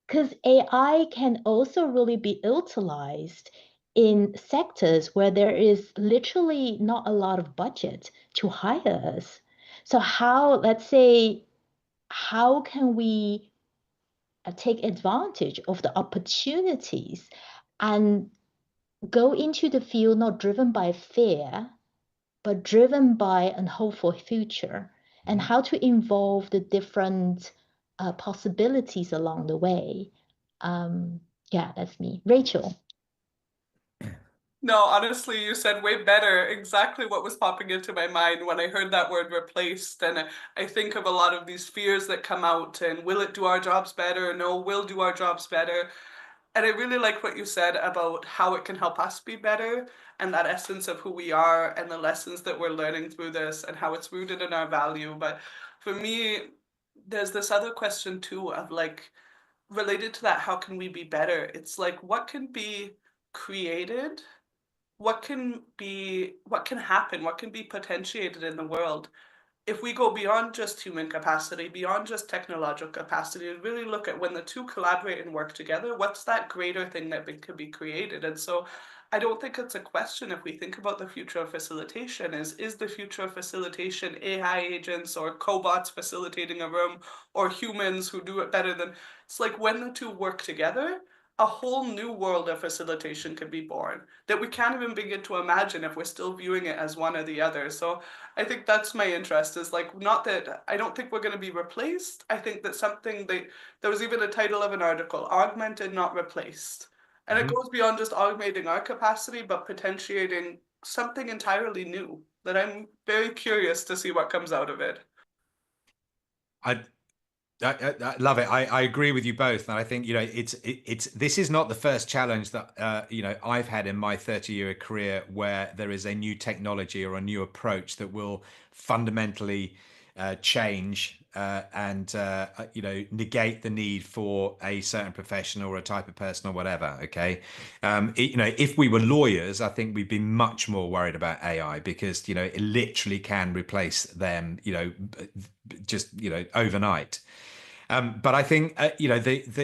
because AI can also really be utilized in sectors where there is literally not a lot of budget to hire us. So let's say, how can we take advantage of the opportunities and go into the field not driven by fear, but driven by a hopeful future, and how to involve the different possibilities along the way. Yeah, that's me. Rachel. No, honestly, you said way better exactly what was popping into my mind when I heard that word replaced. And I think of a lot of these fears that come out and will it do our jobs better? No, will do our jobs better. And I really like what you said about how it can help us be better and that essence of who we are and the lessons that we're learning through this and how it's rooted in our value. But for me, there's this other question too of like, related to that, how can we be better? It's like, what can be created? What can happen? What can be potentiated in the world if we go beyond just human capacity, beyond just technological capacity, and really look at when the two collaborate and work together, what's that greater thing that could be created? And so I don't think it's a question if we think about the future of facilitation is the future of facilitation AI agents or cobots facilitating a room or humans who do it better than, it's like when the two work together, a whole new world of facilitation can be born that we can't even begin to imagine if we're still viewing it as one or the other. So I think that's my interest, is like, not that I don't think we're going to be replaced. I think that there was even a title of an article, augmented, not replaced. And it goes beyond just augmenting our capacity, but potentiating something entirely new that I'm very curious to see what comes out of it. I love it. I agree with you both, and I think this is not the first challenge that I've had in my 30-year career where there is a new technology or a new approach that will fundamentally change and negate the need for a certain profession or a type of person or whatever. Okay, if we were lawyers, I think we'd be much more worried about AI because it literally can replace them, just overnight. But I think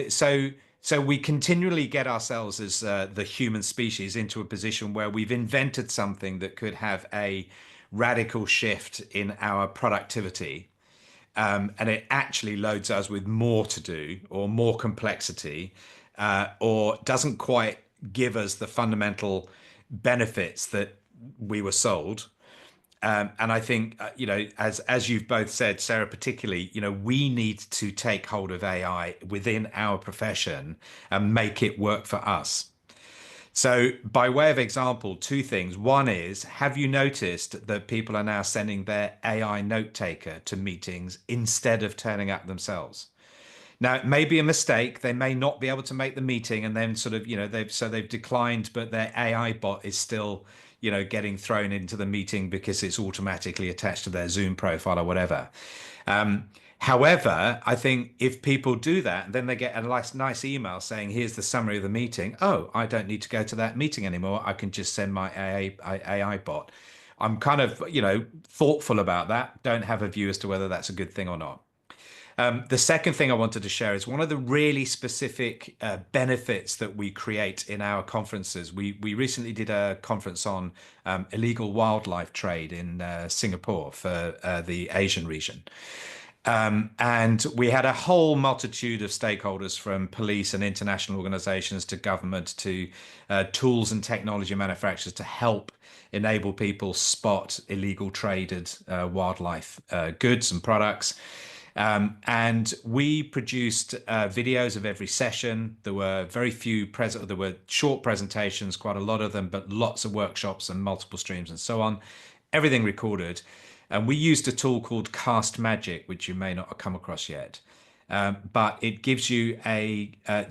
so we continually get ourselves as the human species into a position where we've invented something that could have a radical shift in our productivity. And it actually loads us with more to do or more complexity, or doesn't quite give us the fundamental benefits that we were sold. And I think, as you've both said, Sarah, particularly, we need to take hold of AI within our profession and make it work for us. So by way of example, two things. One is, have you noticed that people are now sending their AI note taker to meetings instead of turning up themselves? Now, it may be a mistake. They may not be able to make the meeting, and then sort of, they've declined, but their AI bot is still, getting thrown into the meeting because it's automatically attached to their Zoom profile or whatever. However, I think if people do that, then they get a nice email saying, here's the summary of the meeting. Oh, I don't need to go to that meeting anymore. I can just send my AI bot. I'm kind of, thoughtful about that. Don't have a view as to whether that's a good thing or not. The second thing I wanted to share is one of the really specific benefits that we create in our conferences. We recently did a conference on illegal wildlife trade in Singapore for the Asian region. And we had a whole multitude of stakeholders, from police and international organizations to government to tools and technology manufacturers, to help enable people spot illegal traded wildlife goods and products. And we produced videos of every session. There were very few there were short presentations, quite a lot of them, but lots of workshops and multiple streams and so on. Everything recorded. And we used a tool called Cast Magic, which you may not have come across yet. But it gives you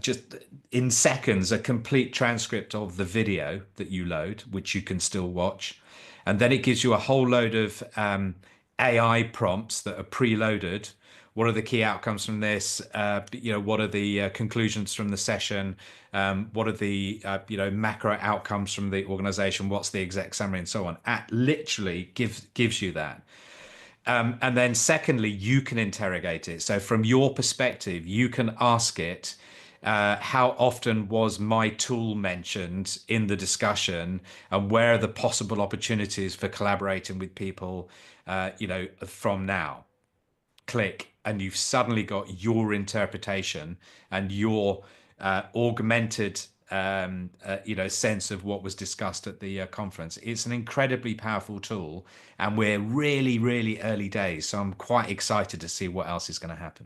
just in seconds, a complete transcript of the video that you load, which you can still watch. And then it gives you a whole load of AI prompts that are preloaded. What are the key outcomes from this? What are the conclusions from the session? What are the macro outcomes from the organization? What's the exec summary and so on? Literally gives you that. And then secondly, you can interrogate it. So from your perspective, you can ask it, how often was my tool mentioned in the discussion, and where are the possible opportunities for collaborating with people, from now? Click, and you've suddenly got your interpretation and your augmented sense of what was discussed at the conference. It's an incredibly powerful tool, and we're really, really early days. So I'm quite excited to see what else is going to happen.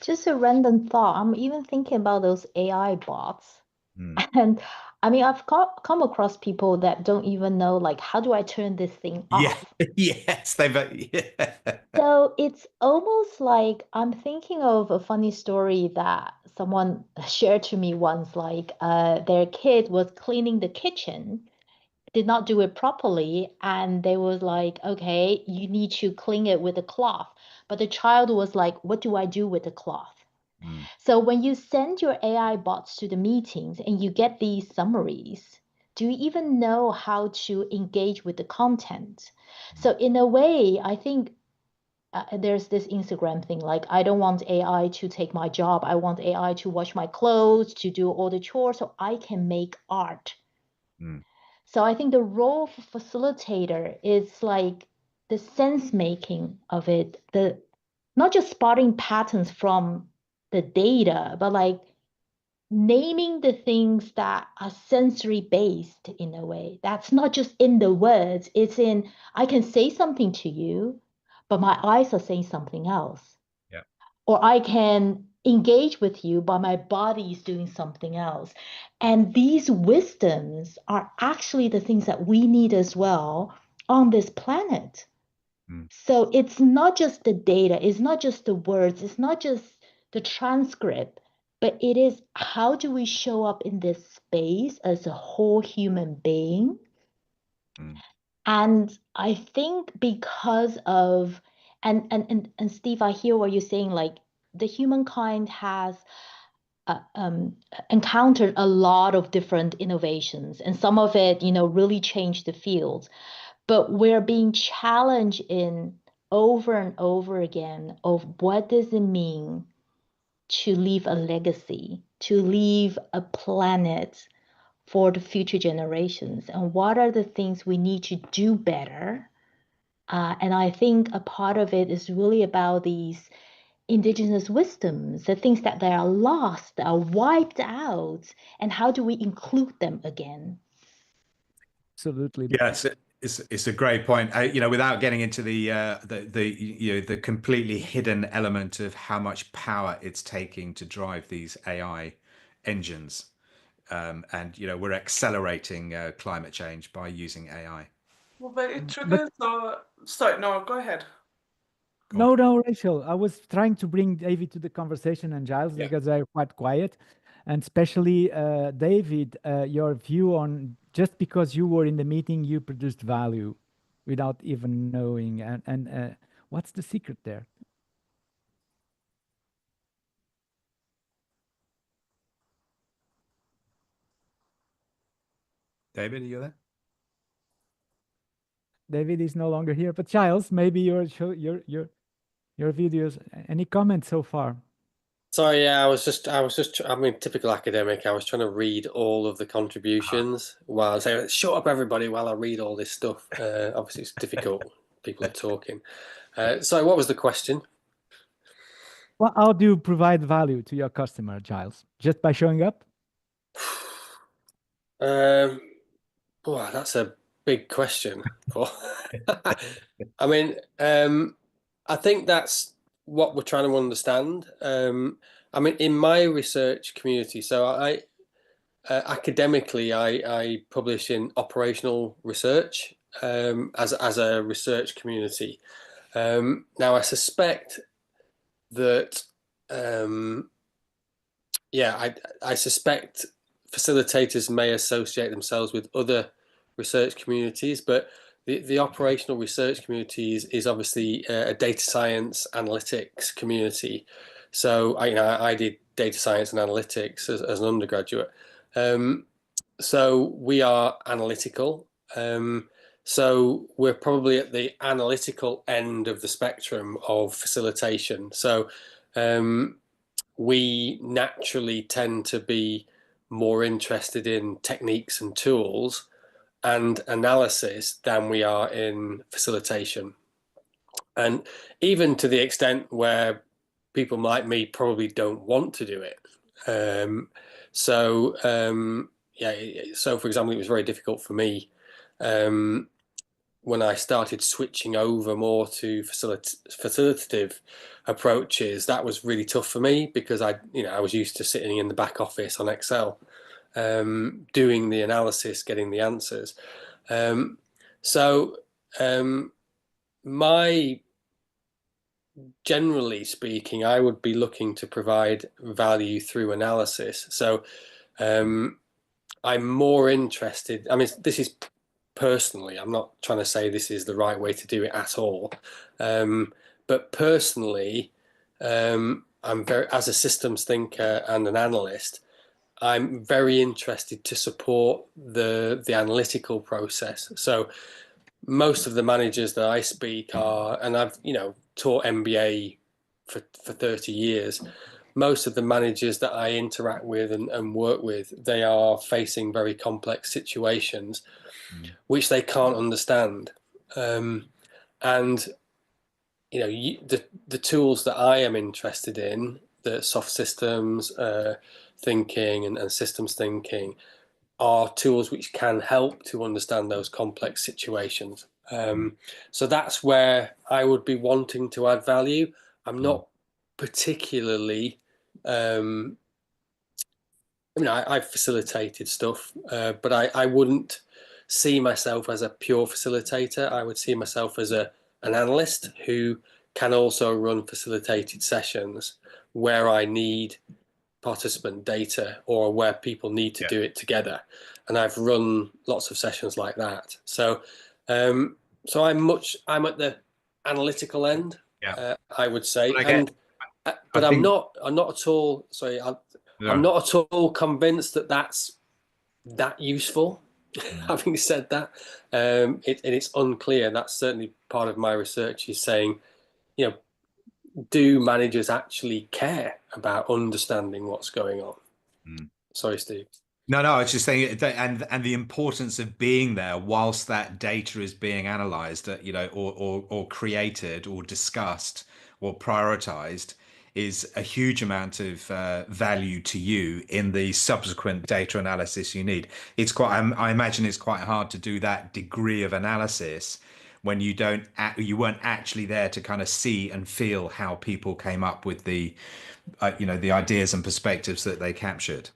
Just a random thought. I'm even thinking about those AI bots. And I mean, I've come across people that don't even know, like, how do I turn this thing off? Yes, So it's almost like I'm thinking of a funny story that someone shared to me once, like their kid was cleaning the kitchen, did not do it properly, and they was like, okay, you need to clean it with a cloth. But the child was like, what do I do with the cloth? So when you send your AI bots to the meetings and you get these summaries, do you even know how to engage with the content? So in a way, I think there's this Instagram thing, like, I don't want AI to take my job. I want AI to wash my clothes, to do all the chores so I can make art. So I think the role of a facilitator is like the sense making of it, the not just spotting patterns from the data, but like naming the things that are sensory based in a way. That's not just in the words, it's in, I can say something to you, but my eyes are saying something else. Yeah. Or I can engage with you, but my body is doing something else. And these wisdoms are actually the things that we need as well on this planet. So it's not just the data, it's not just the words, it's not just the transcript, but it is, how do we show up in this space as a whole human being? And I think because of, and Steve, I hear what you're saying, like the humankind has encountered a lot of different innovations, and some of it, really changed the field. But we're being challenged in over and over again of what does it mean to leave a legacy, to leave a planet for the future generations, and what are the things we need to do better. And I think a part of it is really about these indigenous wisdoms, the things that they are lost, that are wiped out, and how do we include them again? Absolutely. Yes, it's a great point. Without getting into the completely hidden element of how much power it's taking to drive these AI engines, and we're accelerating climate change by using AI. Well, but it triggers. Sorry, no, go ahead. No, Rachel. I was trying to bring David to the conversation and Giles because they're quite quiet, and especially David, your view on just because you were in the meeting, you produced value without even knowing, and what's the secret there? David, are you there? David is no longer here, but Giles, maybe your videos. Any comments so far? Sorry, yeah, I was just, I mean, typical academic. I was trying to read all of the contributions while I was saying, shut up, everybody, while I read all this stuff. Obviously, it's difficult. People are talking. So, what was the question? Well, how do you provide value to your customer, Giles? Just by showing up? Boy, that's a big question, Paul. I mean, I think that's what we're trying to understand. I mean, in my research community, so I academically, I publish in operational research as a research community. Now, I suspect that, I suspect facilitators may associate themselves with other research communities, but the operational research community is obviously a data science analytics community. So I did data science and analytics as an undergraduate. So we are analytical. So we're probably at the analytical end of the spectrum of facilitation. So we naturally tend to be more interested in techniques and tools and analysis than we are in facilitation. And even to the extent where people like me probably don't want to do it. So for example, it was very difficult for me when I started switching over more to facilitative approaches. That was really tough for me because I was used to sitting in the back office on Excel, doing the analysis, getting the answers. Generally speaking, I would be looking to provide value through analysis. So I'm more interested. I mean, this is personally, I'm not trying to say this is the right way to do it at all. But personally, I'm very, as a systems thinker and an analyst, I'm very interested to support the analytical process. So most of the managers that I speak are, and I've taught MBA for 30 years. Most of the managers that I interact with and work with, they are facing very complex situations which they can't understand. And the tools that I am interested in, the soft systems thinking and systems thinking, are tools which can help to understand those complex situations. So that's where I would be wanting to add value. I'm not particularly, I've facilitated stuff, but I wouldn't see myself as a pure facilitator. I would see myself as an analyst who can also run facilitated sessions where I need participant data or where people need to do it together. And I've run lots of sessions like that. So I'm at the analytical end, I would say. But I'm not at all, sorry, I'm not at all convinced that that's that useful. Having said that, it's unclear. That's certainly part of my research, is saying, do managers actually care about understanding what's going on? Sorry, Steve. No, I was just saying that, and the importance of being there whilst that data is being analysed, or created, or discussed, or prioritised, is a huge amount of value to you in the subsequent data analysis you need. It's quite, I imagine, it's quite hard to do that degree of analysis when you weren't actually there to kind of see and feel how people came up with the ideas and perspectives that they captured.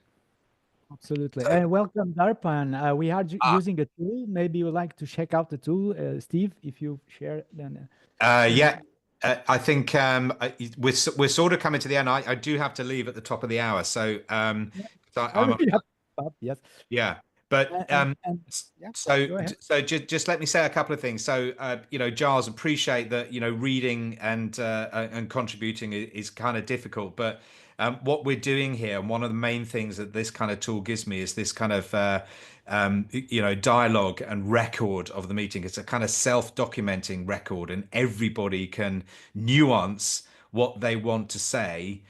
Absolutely. And welcome, Darpan. We are using a tool. Maybe you would like to check out the tool, Steve, if you share then. I think we're sort of coming to the end. I do have to leave at the top of the hour, so yes. Yeah, but so just let me say a couple of things. So Giles, appreciate that reading and contributing is kind of difficult, but what we're doing here, and one of the main things that this kind of tool gives me, is this kind of dialogue and record of the meeting. It's a kind of self-documenting record, and everybody can nuance what they want to say,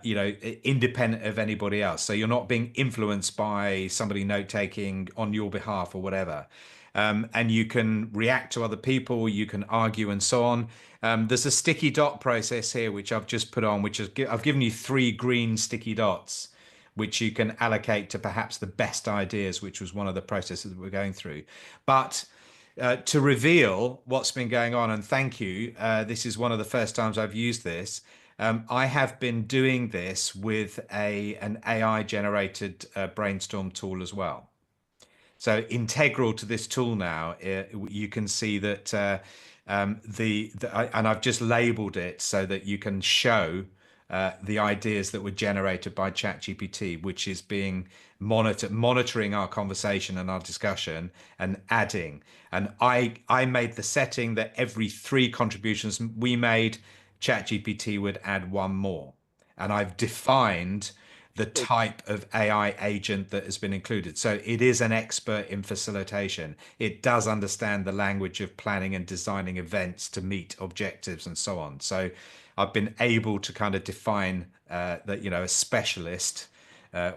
independent of anybody else. So you're not being influenced by somebody note-taking on your behalf or whatever. And you can react to other people, you can argue and so on. There's a sticky dot process here, which I've just put on, which is, I've given you 3 green sticky dots, which you can allocate to perhaps the best ideas, which was one of the processes that we're going through. But to reveal what's been going on, and thank you, this is one of the first times I've used this. I have been doing this with an AI-generated brainstorm tool as well. So integral to this tool now, you can see that and I've just labeled it so that you can show the ideas that were generated by ChatGPT, which is being monitoring our conversation and our discussion and adding. And I made the setting that every 3 contributions we made, ChatGPT would add 1 more. And I've defined the type of AI agent that has been included. So it is an expert in facilitation. It does understand the language of planning and designing events to meet objectives and so on. So I've been able to kind of define that, a specialist,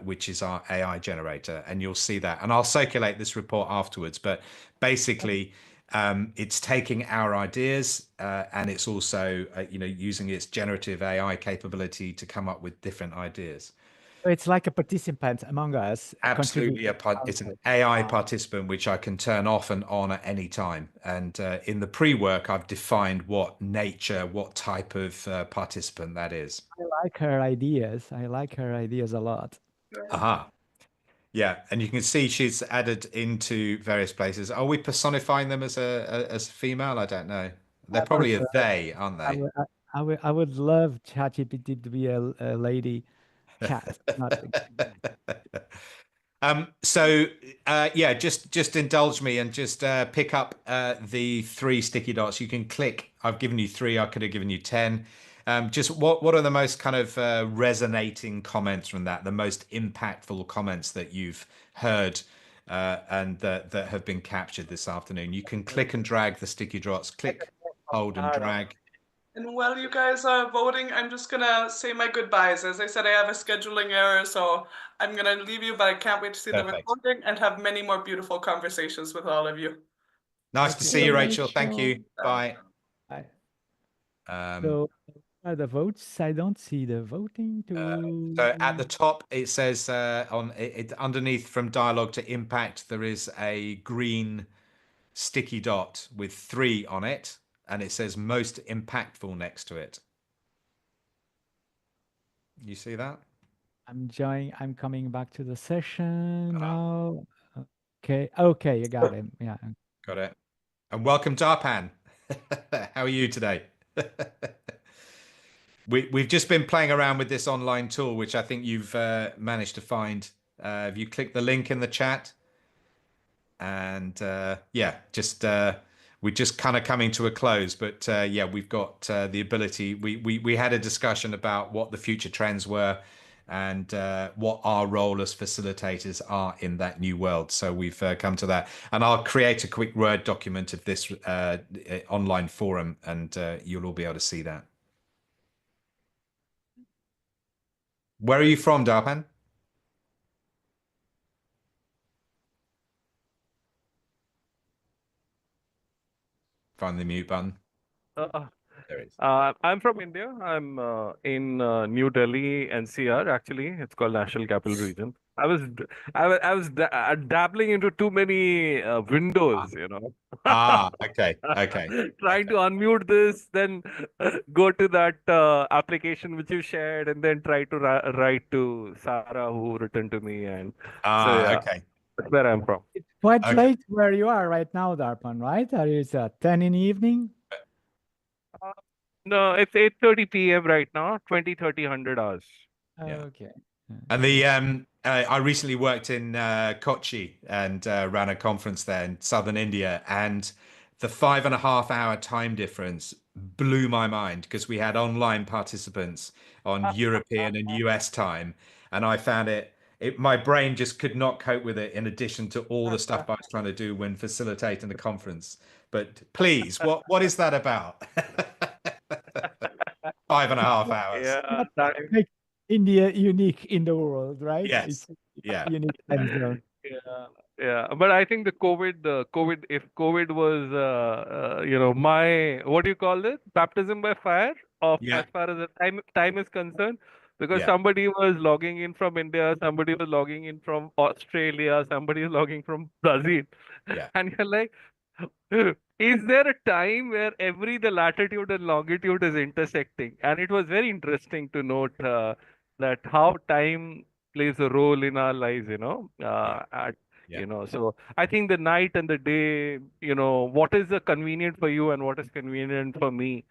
which is our AI generator, and you'll see that. And I'll circulate this report afterwards, but basically it's taking our ideas and it's also, using its generative AI capability to come up with different ideas. It's like a participant among us. Absolutely, it's an AI participant which I can turn off and on at any time. And in the pre-work, I've defined what nature, what type of participant that is. I like her ideas. I like her ideas a lot. Aha. Yeah, and you can see she's added into various places. Are we personifying them as a female? I don't know. They're probably a they, aren't they? I would love ChatGPT to be a lady. Chat. Just indulge me and just pick up the 3 sticky dots. You can click. I've given you 3. I could have given you 10. Just what are the most kind of resonating comments from that? The most impactful comments that you've heard and that have been captured this afternoon. You can click and drag the sticky dots, click, hold and drag. And while you guys are voting, I'm just gonna say my goodbyes. As I said, I have a scheduling error, so I'm gonna leave you, but I can't wait to see the recording and have many more beautiful conversations with all of you. Nice to see you, Rachel. Thank you. Bye. Bye. So the votes, I don't see the voting to. So at the top, it says underneath from dialogue to impact, there is a green sticky dot with 3 on it, and it says most impactful next to it. You see that? I'm coming back to the session now. Okay, you got it. Yeah. Got it. And welcome, Darpan. How are you today? We've just been playing around with this online tool, which I think you've managed to find. If you click the link in the chat, and yeah, just we're just kind of coming to a close, but yeah, we've got the ability. We had a discussion about what the future trends were and what our role as facilitators are in that new world. So we've come to that, and I'll create a quick Word document of this online forum, and you'll all be able to see that. Where are you from, Darpan? Find the mute button. There it is. I'm from India. I'm in New Delhi, NCR. Actually, it's called National Capital Region. I was dabbling into too many windows, you know. Okay. Trying to unmute this, then go to that application which you shared, and then try to write to Sarah, who returned to me, and so yeah, Okay. that's where I'm from. It's quite late where you are right now, Darpan, right? Or is it 10 in the evening? No, it's 8:30 p.m. right now, 20:30 100 hours. Yeah. Okay. And the I recently worked in Kochi and ran a conference there in southern India, and the 5.5 hour time difference blew my mind because we had online participants on European and US time, and I found my brain just could not cope with it, in addition to all the stuff I was trying to do when facilitating the conference. But please, what is that about? 5.5 hours. Yeah, That makes India unique in the world, right? Yes. It's unique time zone. Yeah. But I think if COVID was, you know, my, what do you call it? Baptism by fire of as far as the time is concerned, because somebody was logging in from India, somebody was logging in from Australia, somebody is logging from Brazil, and you're like, is there a time where the latitude and longitude is intersecting? And it was very interesting to note that how time plays a role in our lives, you know. You know, so I think the night and the day, you know, what is convenient for you and what is convenient for me.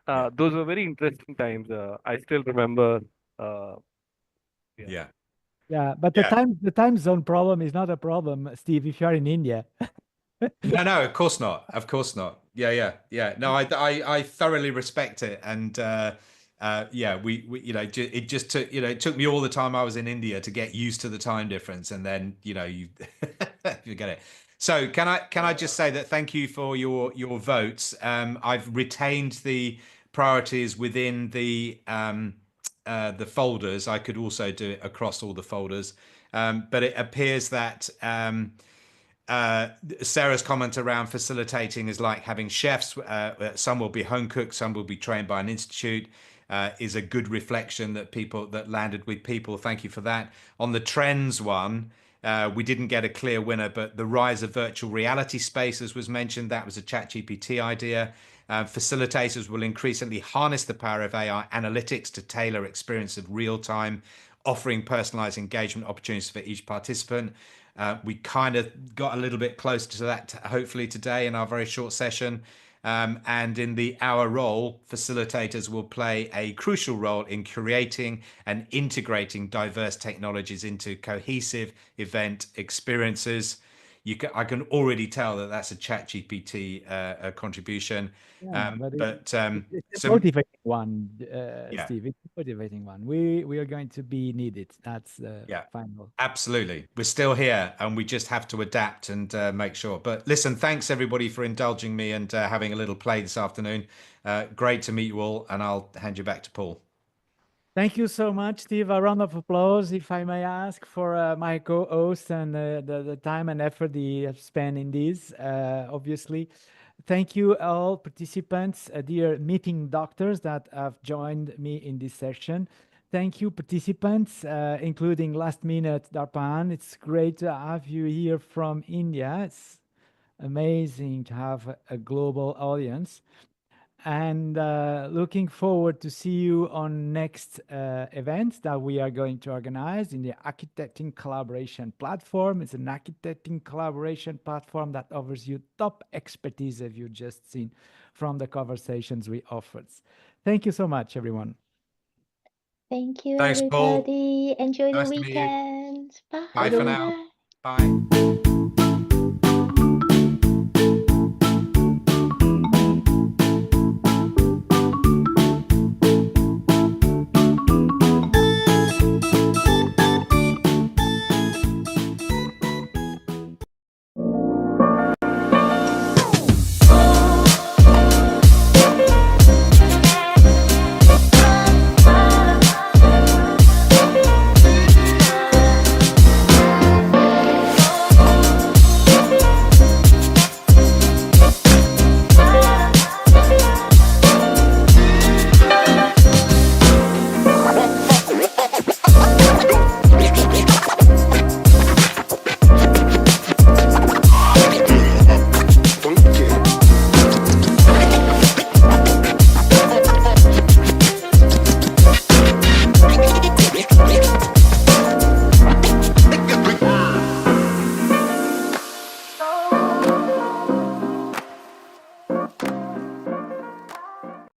Those were very interesting times. I still remember. Yeah, but the time zone problem is not a problem, Steve, if you're in India. No, of course not. Of course not. Yeah. No, I thoroughly respect it, and yeah, we you know, it just took, you know, it took me all the time I was in India to get used to the time difference, and then, you know, you get it. So can I just say that thank you for your votes. I've retained the priorities within the folders. I could also do it across all the folders, but it appears that Sarah's comment around facilitating is like having chefs. Some will be home cooked, some will be trained by an institute. Is a good reflection that people that landed with people. Thank you for that. On the trends one, we didn't get a clear winner, but the rise of virtual reality spaces was mentioned. That was a ChatGPT idea. Facilitators will increasingly harness the power of AI analytics to tailor experience of real time, offering personalized engagement opportunities for each participant. We kind of got a little bit closer to that, hopefully today in our very short session. And in the hour role, facilitators will play a crucial role in creating and integrating diverse technologies into cohesive event experiences. I can already tell that that's a ChatGPT contribution. Yeah, but it's a some motivating one, Yeah. Steve. It's a motivating one. We are going to be needed. That's the Yeah. final. Absolutely. We're still here and we just have to adapt and make sure. But listen, thanks everybody for indulging me and having a little play this afternoon. Great to meet you all, and I'll hand you back to Paul. Thank you so much, Steve. A round of applause, if I may ask, for my co-host and the time and effort he has spent in this, obviously. Thank you all participants, dear meeting doctors that have joined me in this session. Thank you, participants, including last minute Darpan. It's great to have you here from India. It's amazing to have a global audience. And looking forward to see you on next events that we are going to organize in the Architecting Collaboration Platform. It's an architecting collaboration platform that offers you top expertise, as you just seen from the conversations we offered. Thank you so much, everyone. Thank you, Thanks, Paul. everybody. Enjoy the Nice to meet you. weekend. Bye. Bye for now. Bye.